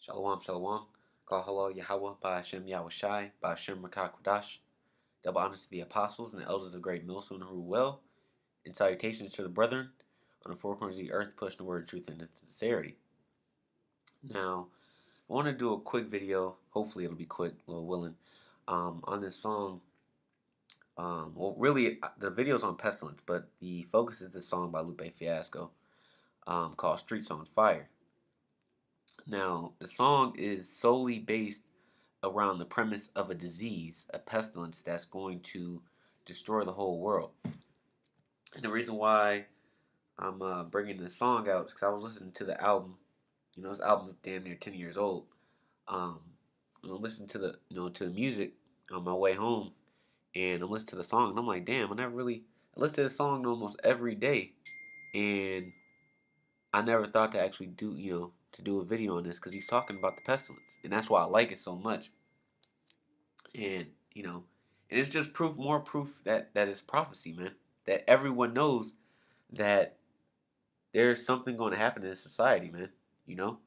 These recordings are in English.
Shalom, shalom. Call hello Yahweh, Ba'ashem Yahushai, Ba'ashem Rakakwadash. Double honors to the apostles and the elders of great millstone who rule well, and salutations to the brethren on the four corners of the earth, pushing the word of truth and sincerity. Now, I want to do a quick video. Hopefully, it'll be quick, Lord willing, on this song. Well, really, the video's on Pestilence, but the focus is this song by Lupe Fiasco, called Streets on Fire. Now, the song is solely based around the premise of a disease, a pestilence that's going to destroy the whole world. And the reason why I'm bringing this song out is because I was listening to the album. You know, this album's damn near 10 years old. Um, I'm listening to the music on my way home, and I'm listening to the song, and I'm like, damn, I listen to this song almost every day, and I never thought to actually to do a video on this because he's talking about the pestilence, and that's why I like it so much. And and it's just more proof that it's prophecy, man. That everyone knows that there's something going to happen in this society, man. You know,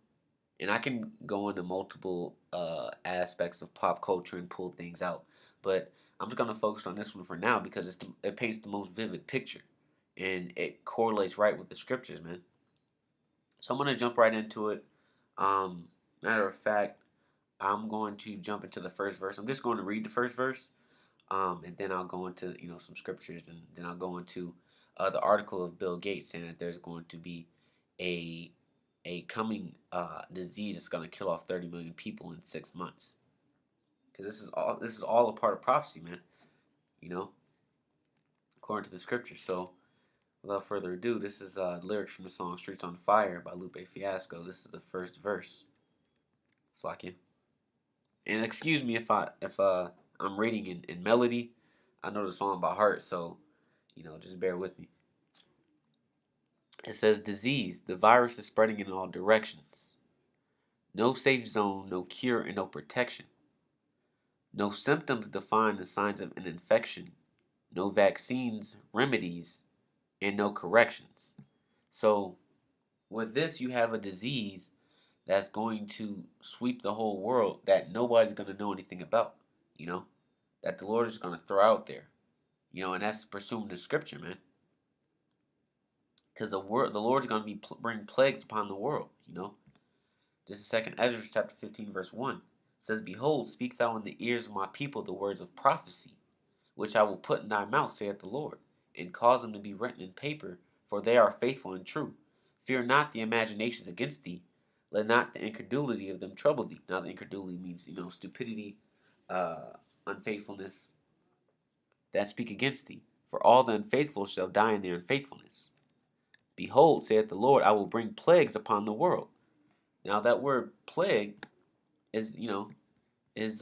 and I can go into multiple aspects of pop culture and pull things out, but I'm just gonna focus on this one for now because it paints the most vivid picture, and it correlates right with the scriptures, man. So I'm gonna jump right into it. Matter of fact, I'm going to jump into the first verse. I'm just going to read the first verse, and then I'll go into some scriptures, and then I'll go into the article of Bill Gates saying that there's going to be a coming disease that's going to kill off 30 million people in 6 months. Because this is all a part of prophecy, man. You know, according to the scripture. So without further ado, this is lyrics from the song "Streets on Fire" by Lupe Fiasco. This is the first verse. Slack you. And excuse me if I'm reading in melody. I know the song by heart, so just bear with me. It says disease. The virus is spreading in all directions. No safe zone, no cure, and no protection. No symptoms define the signs of an infection. No vaccines, remedies, and no corrections. So with this, you have a disease that's going to sweep the whole world that nobody's going to know anything about, that the Lord is going to throw out there, and that's pursuing the scripture, man. Because the Lord's going to bring plagues upon the world, This is 2nd Ezra chapter 15, verse 1. It says, "Behold, speak thou in the ears of my people the words of prophecy, which I will put in thy mouth, saith the Lord, and cause them to be written in paper, for they are faithful and true. Fear not the imaginations against thee, let not the incredulity of them trouble thee." Now, the incredulity means, stupidity, unfaithfulness, that speak against thee. "For all the unfaithful shall die in their unfaithfulness. Behold, saith the Lord, I will bring plagues upon the world." Now, that word plague is, is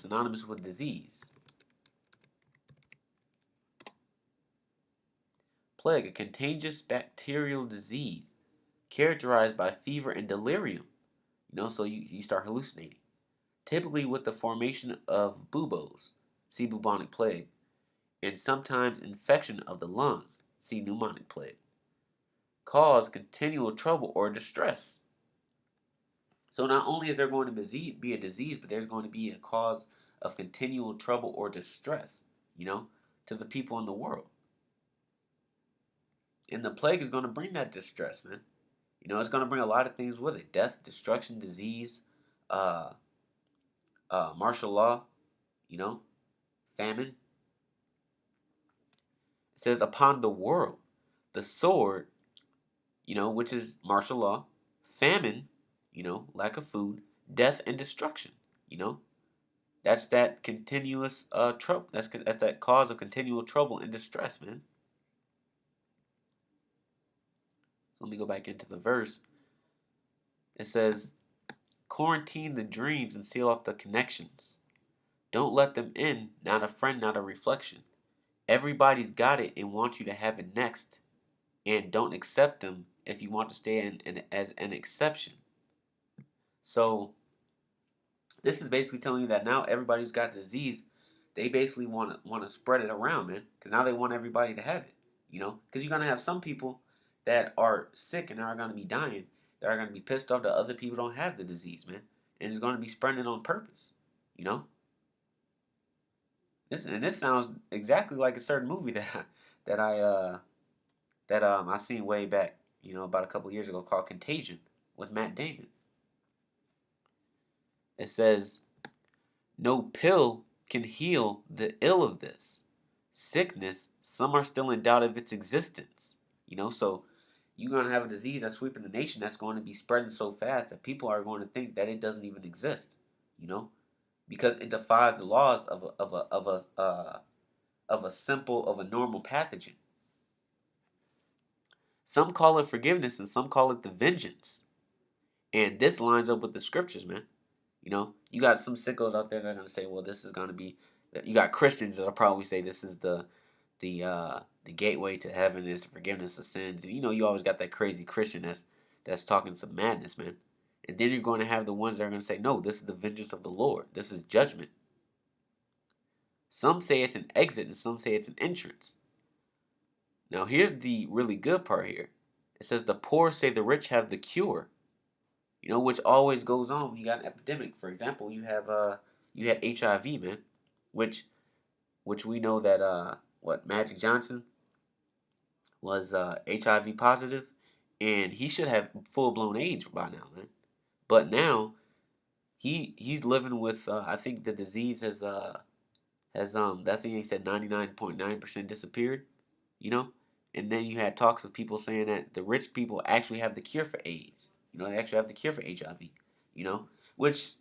synonymous with disease. Plague, a contagious bacterial disease characterized by fever and delirium. So you start hallucinating. Typically with the formation of buboes, see bubonic plague, and sometimes infection of the lungs, see pneumonic plague. Cause continual trouble or distress. So not only is there going to be a disease, but there's going to be a cause of continual trouble or distress, to the people in the world. And the plague is going to bring that distress, man. It's going to bring a lot of things with it: death, destruction, disease, martial law, famine. It says, "Upon the world, the sword," which is martial law, famine, lack of food, death and destruction, That's that continuous trouble. That's that cause of continual trouble and distress, man. So let me go back into the verse. It says, "Quarantine the dreams and seal off the connections. Don't let them in, not a friend, not a reflection. Everybody's got it and wants you to have it next. And don't accept them if you want to stay as an exception." So this is basically telling you that now everybody who's got the disease, they basically want to spread it around, man. Because now they want everybody to have it, Because you're going to have some people that are sick and are going to be dying that are going to be pissed off that other people don't have the disease, man. And it's going to be spreading it on purpose, you know? This sounds exactly like a certain movie that I seen way back, about a couple years ago called Contagion with Matt Damon. It says, "No pill can heal the ill of this sickness. Some are still in doubt of its existence." So you're going to have a disease that's sweeping the nation that's going to be spreading so fast that people are going to think that it doesn't even exist, because it defies the laws of a normal pathogen. Some call it forgiveness and some call it the vengeance. And this lines up with the scriptures, man. You got some sickos out there that are gonna say, well, this is gonna be. You got Christians that'll probably say this is the gateway to heaven is forgiveness of sins. And you always got that crazy Christian that's talking some madness, man. And then you're going to have the ones that are going to say, no, this is the vengeance of the Lord. This is judgment. Some say it's an exit and some say it's an entrance. Now, here's the really good part here. It says the poor say the rich have the cure. Which always goes on when you got an epidemic. For example, you had HIV, man, which we know that Magic Johnson was HIV positive, and he should have full blown AIDS by now, man. But now he's living with I think the disease has that thing he said 99.9% disappeared, and then you had talks of people saying that the rich people actually have the cure for AIDS. They actually have the cure for HIV, which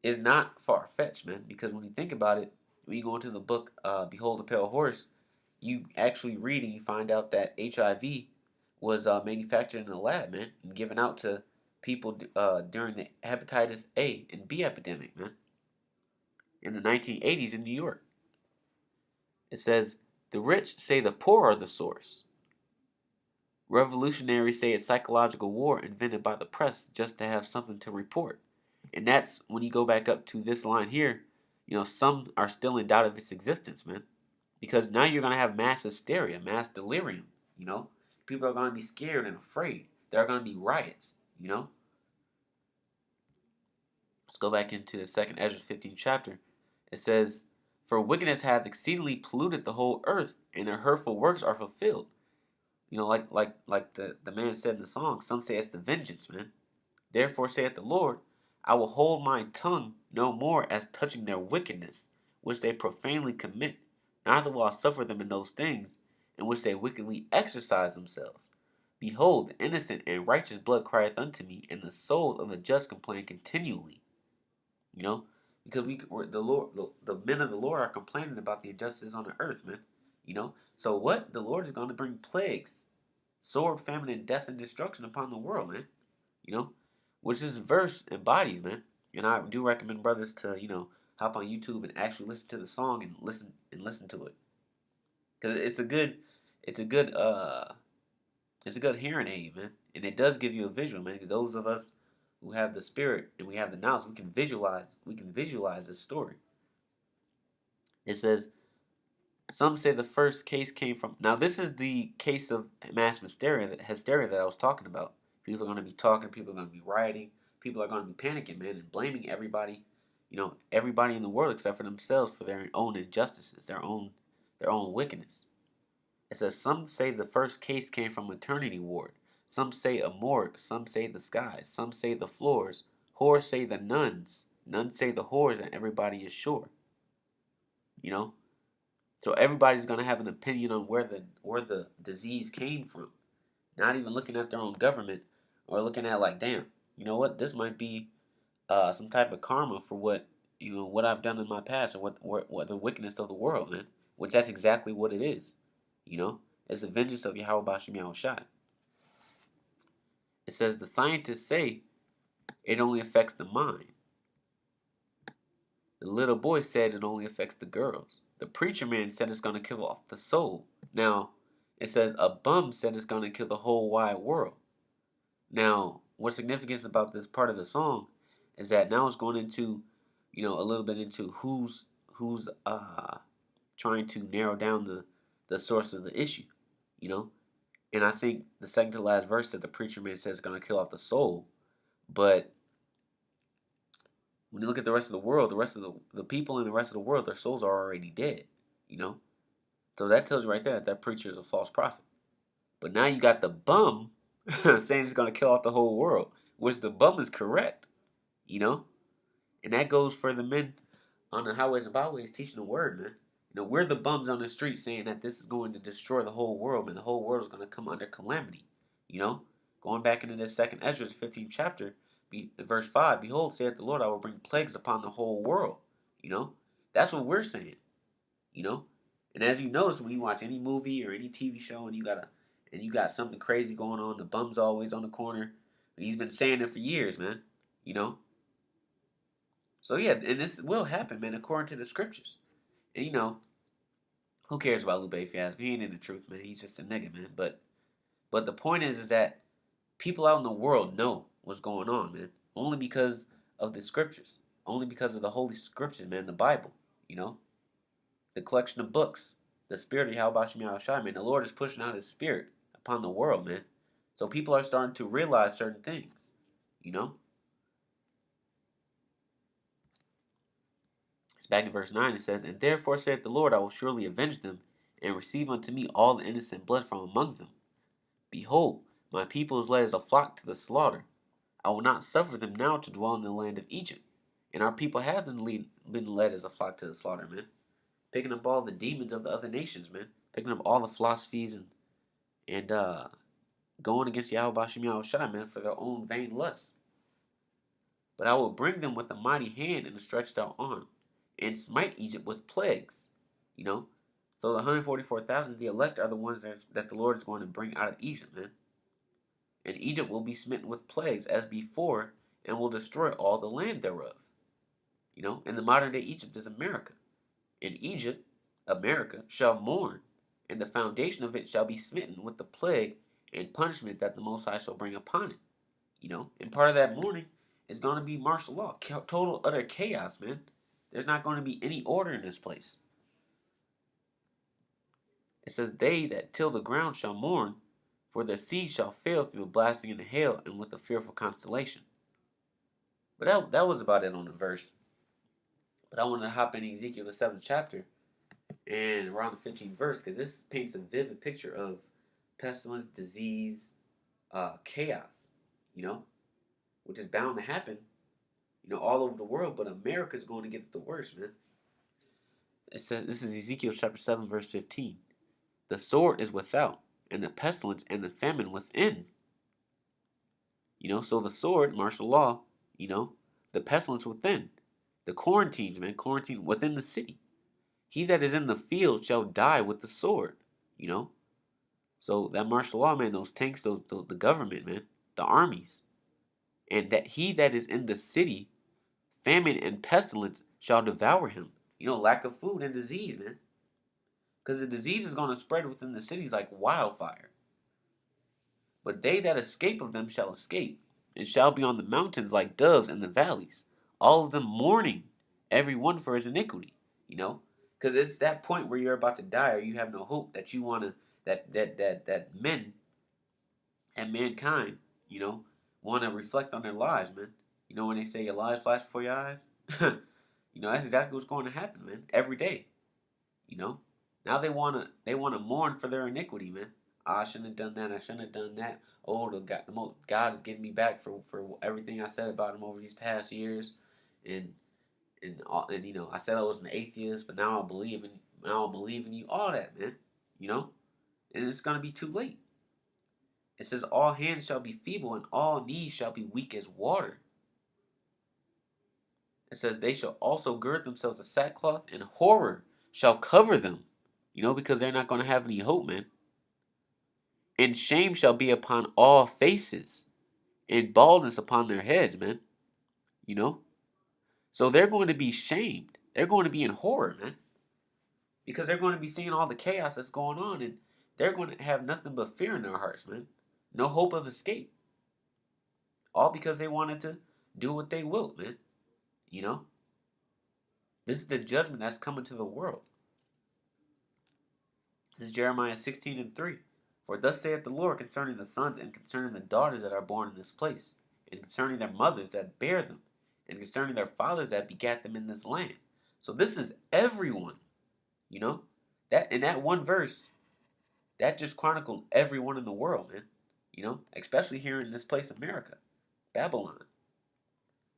is not far fetched, man, because when you think about it, when you go into the book Behold the Pale Horse, you actually read and you find out that HIV was manufactured in a lab, man, and given out to people during the hepatitis A and B epidemic, man, in the 1980s in New York. It says, the rich say the poor are the source. Revolutionaries say it's psychological war invented by the press just to have something to report. And that's when you go back up to this line here, some are still in doubt of its existence, man. Because now you're going to have mass hysteria, mass delirium, People are going to be scared and afraid. There are going to be riots, Let's go back into the second Ezra 15th chapter. It says, for wickedness hath exceedingly polluted the whole earth, and their hurtful works are fulfilled. Like the man said in the song, some say it's the vengeance, man. Therefore saith the Lord, I will hold my tongue no more as touching their wickedness, which they profanely commit, neither will I suffer them in those things, in which they wickedly exercise themselves. Behold, the innocent and righteous blood crieth unto me, and the soul of the just complain continually. Because the men of the Lord are complaining about the injustice on the earth, man. So what? The Lord is going to bring plagues, sword, famine, and death and destruction upon the world, man. Which this verse embodies, man. And I do recommend brothers to, hop on YouTube and actually listen to the song and listen to it. Cause it's a good hearing aid, man. And it does give you a visual, man. Because those of us who have the spirit and we have the knowledge, we can visualize this story. It says, some say the first case came from. Now this is the case of mass hysteria that I was talking about. People are going to be talking. People are going to be rioting. People are going to be panicking, man, and blaming everybody. Everybody in the world except for themselves for their own injustices, their own wickedness. It says some say the first case came from maternity ward. Some say a morgue. Some say the skies. Some say the floors. Whores say the nuns. Nuns say the whores, and everybody is sure. So everybody's gonna have an opinion on where the disease came from. Not even looking at their own government or looking at like, damn, you know what? This might be some type of karma for what I've done in my past, or what the wickedness of the world, man. Which that's exactly what it is. It's the vengeance of Yahweh Bashim Yahushai. It says the scientists say it only affects the mind. The little boy said it only affects the girls. The preacher man said it's going to kill off the soul. Now, it says a bum said it's going to kill the whole wide world. Now, what's significant about this part of the song is that now it's going into, a little bit into who's trying to narrow down the source of the issue, And I think the second to last verse that the preacher man says is going to kill off the soul. But when you look at the rest of the world, the rest of the people in the rest of the world, their souls are already dead. You know? So that tells you right there that that preacher is a false prophet. But now you got the bum saying it's going to kill off the whole world, which the bum is correct. You know? And that goes for the men on the highways and byways teaching the word, man. You know, we're the bums on the street saying that this is going to destroy the whole world, man. The whole world is going to come under calamity. You know? Going back into this second Ezra, 15th chapter, verse 5, behold, saith the Lord, I will bring plagues upon the whole world. You know? That's what we're saying. You know? And as you notice when you watch any movie or any TV show and you got something crazy going on, the bum's always on the corner. He's been saying it for years, man. You know? So yeah, and this will happen, man, according to the scriptures. And you know, who cares about Lupe if you ask me? He ain't in the truth, man. He's just a nigga, man. But the point is that people out in the world know what's going on, man. Only because of the scriptures. Only because of the holy scriptures, man, the Bible, you know? The collection of books. The spirit of Yahweh Shem Shai, man. The Lord is pushing out his spirit upon the world, man. So people are starting to realize certain things, you know? Back in verse 9 it says, and therefore saith the Lord, I will surely avenge them, and receive unto me all the innocent blood from among them. Behold, my people is led as a flock to the slaughter. I will not suffer them now to dwell in the land of Egypt. And our people have been led as a flock to the slaughter, man. Picking up all the demons of the other nations, man. Picking up all the philosophies and going against Yahweh Shem Yahushua, man, for their own vain lusts. But I will bring them with a mighty hand and a stretched out arm, and smite Egypt with plagues. You know? So the 144,000, the elect, are the ones that the Lord is going to bring out of Egypt, man. And Egypt will be smitten with plagues as before, and will destroy all the land thereof. You know? And the modern day Egypt is America. And Egypt, America, shall mourn, and the foundation of it shall be smitten with the plague and punishment that the Most High shall bring upon it. You know? And part of that mourning is going to be martial law. Total, utter chaos, man. There's not going to be any order in this place. It says, they that till the ground shall mourn, for their seed shall fail through the blasting and the hail, and with a fearful constellation. But that was about it on the verse. But I wanted to hop in Ezekiel, the 7th chapter, and around the 15th verse, because this paints a vivid picture of pestilence, disease, chaos, you know, which is bound to happen, you know, all over the world, but America's going to get the worst, man. It says, this is Ezekiel chapter 7, verse 15. The sword is without, and the pestilence and the famine within. You know, so the sword, martial law, you know, the pestilence within. The quarantines, man, quarantine within the city. He that is in the field shall die with the sword, you know. So that martial law, man, those tanks, the government, man, the armies. And that he that is in the city, famine and pestilence shall devour him. You know, lack of food and disease, man. Because the disease is going to spread within the cities like wildfire. But they that escape of them shall escape, and shall be on the mountains like doves in the valleys, all of them mourning, every one for his iniquity. You know, because it's that point where you're about to die, or you have no hope, that you want to, that men and mankind, you know, want to reflect on their lives, man. You know, when they say your lives flash before your eyes, you know, that's exactly what's going to happen, man. Every day, you know. Now they wanna mourn for their iniquity, man. I shouldn't have done that. I shouldn't have done that. Oh, God is getting me back for everything I said about him over these past years, and and you know, I said I was an atheist, but now I believe in you. All that, man. You know, and it's gonna be too late. It says all hands shall be feeble, and all knees shall be weak as water. It says they shall also gird themselves with sackcloth, and horror shall cover them. You know, because they're not going to have any hope, man. And shame shall be upon all faces, and baldness upon their heads, man. You know? So they're going to be shamed. They're going to be in horror, man. Because they're going to be seeing all the chaos that's going on, and they're going to have nothing but fear in their hearts, man. No hope of escape. All because they wanted to do what they will, man. You know? This is the judgment that's coming to the world. This is Jeremiah 16 and 3. For thus saith the Lord concerning the sons and concerning the daughters that are born in this place, and concerning their mothers that bear them, and concerning their fathers that begat them in this land. So this is everyone, you know? That in that one verse, that just chronicled everyone in the world, man. You know, especially here in this place, America, Babylon.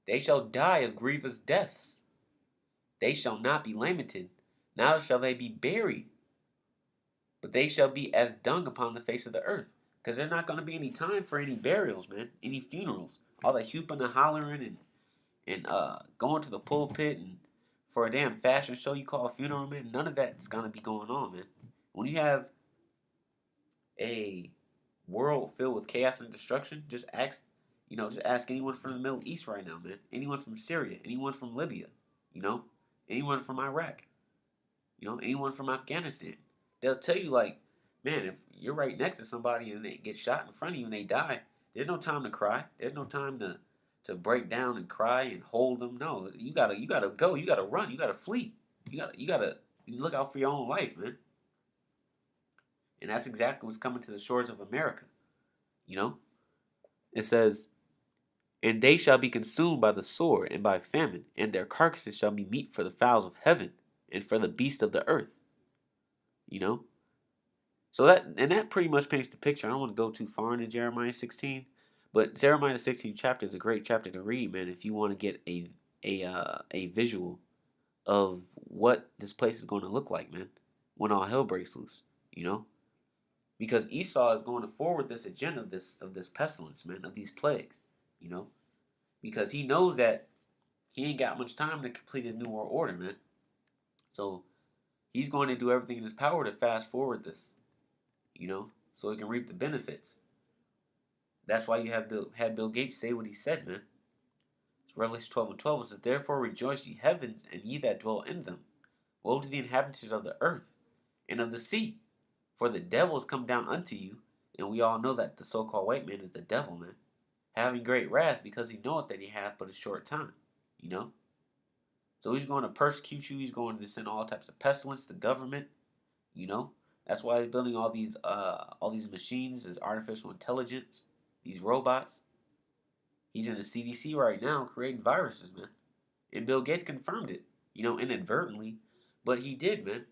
They shall die of grievous deaths. They shall not be lamented, neither shall they be buried, but they shall be as dung upon the face of the earth. Because there's not going to be any time for any burials, man, any funerals. All that hooping and hollering and going to the pulpit and for a damn fashion show you call a funeral, man, none of that's going to be going on, man. When you have a world filled with chaos and destruction, just ask anyone from the Middle East right now, man. Anyone from Syria, anyone from Libya, you know, anyone from Iraq, anyone from Afghanistan. They'll tell you like, man, if you're right next to somebody and they get shot in front of you and they die, there's no time to cry. There's no time to break down and cry and hold them. No, you gotta go. You gotta run. You gotta flee. You gotta look out for your own life, man. And that's exactly what's coming to the shores of America. You know, it says, and they shall be consumed by the sword and by famine, and their carcasses shall be meat for the fowls of heaven and for the beasts of the earth. You know, so that pretty much paints the picture. I don't want to go too far into Jeremiah 16, but Jeremiah 16 chapter is a great chapter to read, man. If you want to get a visual of what this place is going to look like, man, when all hell breaks loose, you know. Because Esau is going to forward this agenda of this pestilence, man, of these plagues, you know, because he knows that he ain't got much time to complete his new world order, man. So he's going to do everything in his power to fast forward this, you know, so he can reap the benefits. That's why you had Bill Gates say what he said, man. It's Revelation 12:12. It says, "Therefore rejoice, ye heavens, and ye that dwell in them. Woe to the inhabitants of the earth and of the sea. For the devil is come down unto you," and we all know that the so-called white man is the devil, man, "having great wrath, because he knoweth that he hath but a short time." You know? So he's going to persecute you. He's going to send all types of pestilence, the government, you know? That's why he's building all these machines, this artificial intelligence, these robots. He's in the CDC right now creating viruses, man. And Bill Gates confirmed it, inadvertently, but he did, man.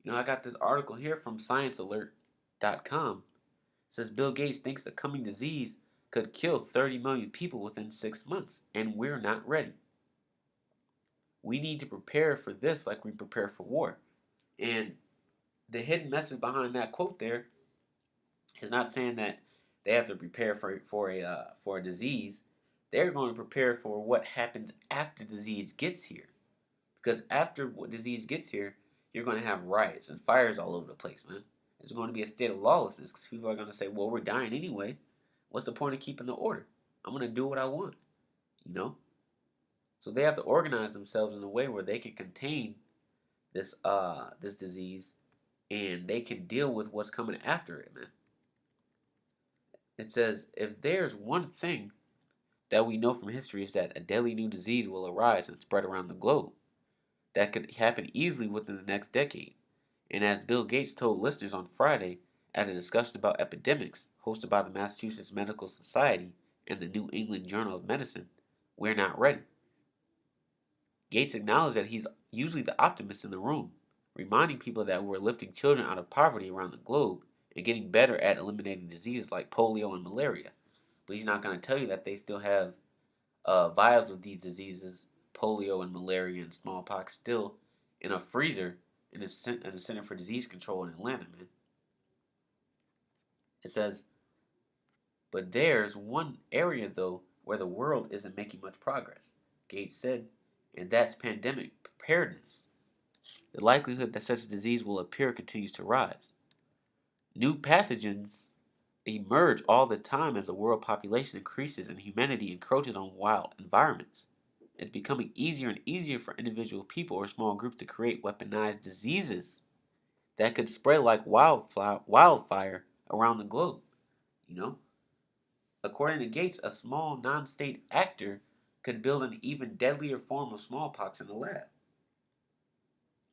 I got this article here from ScienceAlert.com. It says Bill Gates thinks the coming disease could kill 30 million people within 6 months, and we're not ready. We need to prepare for this like we prepare for war. And the hidden message behind that quote there is not saying that they have to prepare for a disease. They're going to prepare for what happens after disease gets here. Because after disease gets here, you're going to have riots and fires all over the place, man. There's going to be a state of lawlessness because people are going to say, well, we're dying anyway. What's the point of keeping the order? I'm going to do what I want, So they have to organize themselves in a way where they can contain this disease and they can deal with what's coming after it, man. It says, if there's one thing that we know from history is that a deadly new disease will arise and spread around the globe. That could happen easily within the next decade. And as Bill Gates told listeners on Friday at a discussion about epidemics hosted by the Massachusetts Medical Society and the New England Journal of Medicine, we're not ready. Gates acknowledged that he's usually the optimist in the room, reminding people that we're lifting children out of poverty around the globe and getting better at eliminating diseases like polio and malaria. But he's not going to tell you that they still have vials of these diseases, polio and malaria and smallpox, still in a freezer in the Center for Disease Control in Atlanta, man. It says, but there's one area, though, where the world isn't making much progress, Gates said, and that's pandemic preparedness. The likelihood that such a disease will appear continues to rise. New pathogens emerge all the time as the world population increases and humanity encroaches on wild environments. It's becoming easier and easier for individual people or small groups to create weaponized diseases that could spread like wildfire around the globe. According to Gates, a small non-state actor could build an even deadlier form of smallpox in the lab.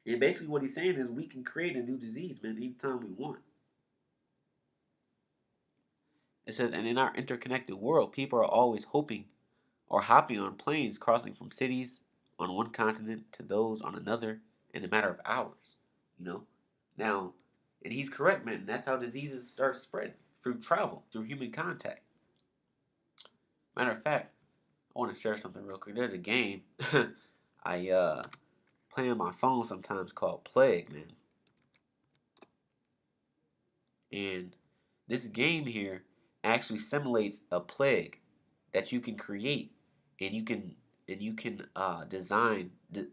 And basically what he's saying is we can create a new disease, man, anytime we want. It says, and in our interconnected world, people are always hoping or hopping on planes crossing from cities on one continent to those on another in a matter of hours. You know? Now, and he's correct, man. That's how diseases start spreading through travel, through human contact. Matter of fact, I want to share something real quick. There's a game I play on my phone sometimes called Plague, man. And this game here actually simulates a plague that you can create, and you can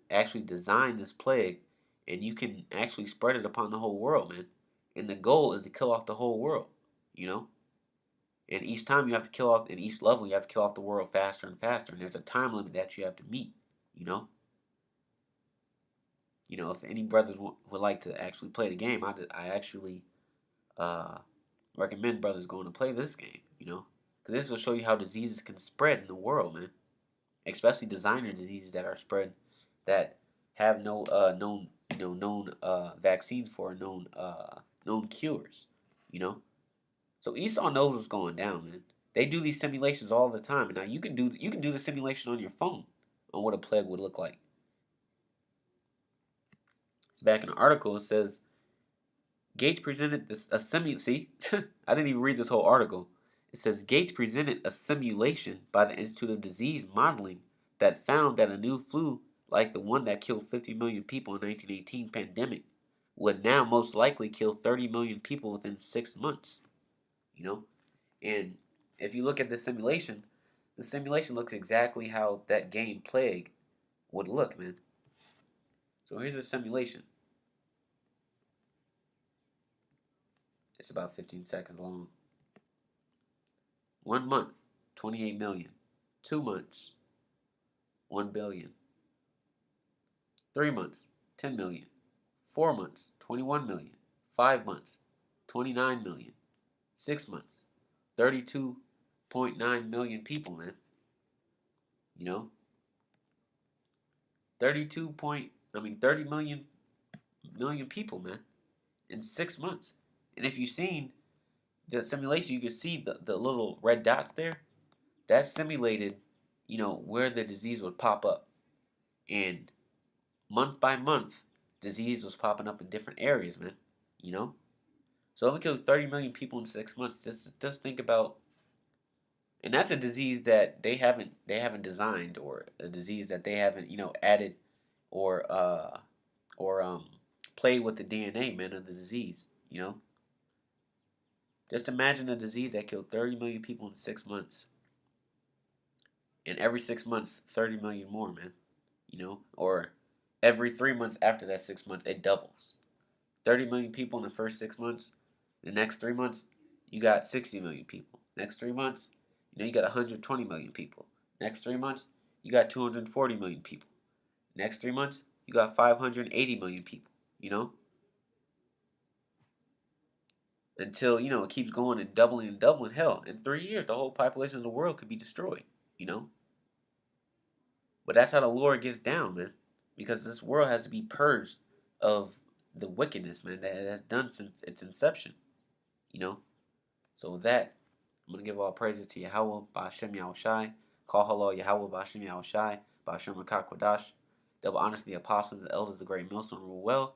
actually design this plague, and you can actually spread it upon the whole world, man. And the goal is to kill off the whole world, you know. And each time you have to kill off, in each level you have to kill off the world faster and faster, and there's a time limit that you have to meet, you know. If any brothers would like to actually play the game, I actually uh, recommend brothers going to play this game, because this will show you how diseases can spread in the world, man. Especially designer diseases that are spread that have no known vaccines for, known cures, you know. So Esau knows what's going down, man. They do these simulations all the time, and now you can do the simulation on your phone on what a plague would look like. So back in the article, it says Gates presented See, I didn't even read this whole article. It says Gates presented a simulation by the Institute of Disease Modeling that found that a new flu like the one that killed 50 million people in the 1918 pandemic would now most likely kill 30 million people within 6 months. And if you look at the simulation looks exactly how that game Plague would look, man. So here's the simulation. It's about 15 seconds long. 1 month, 28 million. 2 months, 1 billion. 3 months, 10 million. 4 months, 21 million. 5 months, 29 million. 6 months, 32.9 million people, man. 30 million people, man, in 6 months. And if you've seen the simulation, you can see the little red dots there. That simulated, where the disease would pop up. And month by month, disease was popping up in different areas, man. So if we killed 30 million people in 6 months, just think about, and that's a disease that they haven't designed, or a disease that they haven't, added or played with the DNA, man, of the disease. Just imagine a disease that killed 30 million people in 6 months. And every 6 months, 30 million more, man. Or every 3 months after that 6 months, it doubles. 30 million people in the first 6 months. The next 3 months, you got 60 million people. Next 3 months, you got 120 million people. Next 3 months, you got 240 million people. Next 3 months, you got 580 million people, Until, it keeps going and doubling and doubling. Hell, in 3 years, the whole population of the world could be destroyed, But that's how the Lord gets down, man. Because this world has to be purged of the wickedness, man, that it has done since its inception, So with that, I'm going to give all praises to Yahweh, Ba'ashem Yahushai, Call Halal Yahweh, Ba'ashem Yahushai, Ba'ashem Rakakwadash, double honors to the apostles, the elders, the great millstone rule well,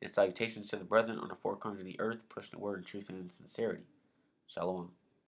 and salutations to the brethren on the four corners of the earth, pushing the word in truth and in sincerity. Shalom.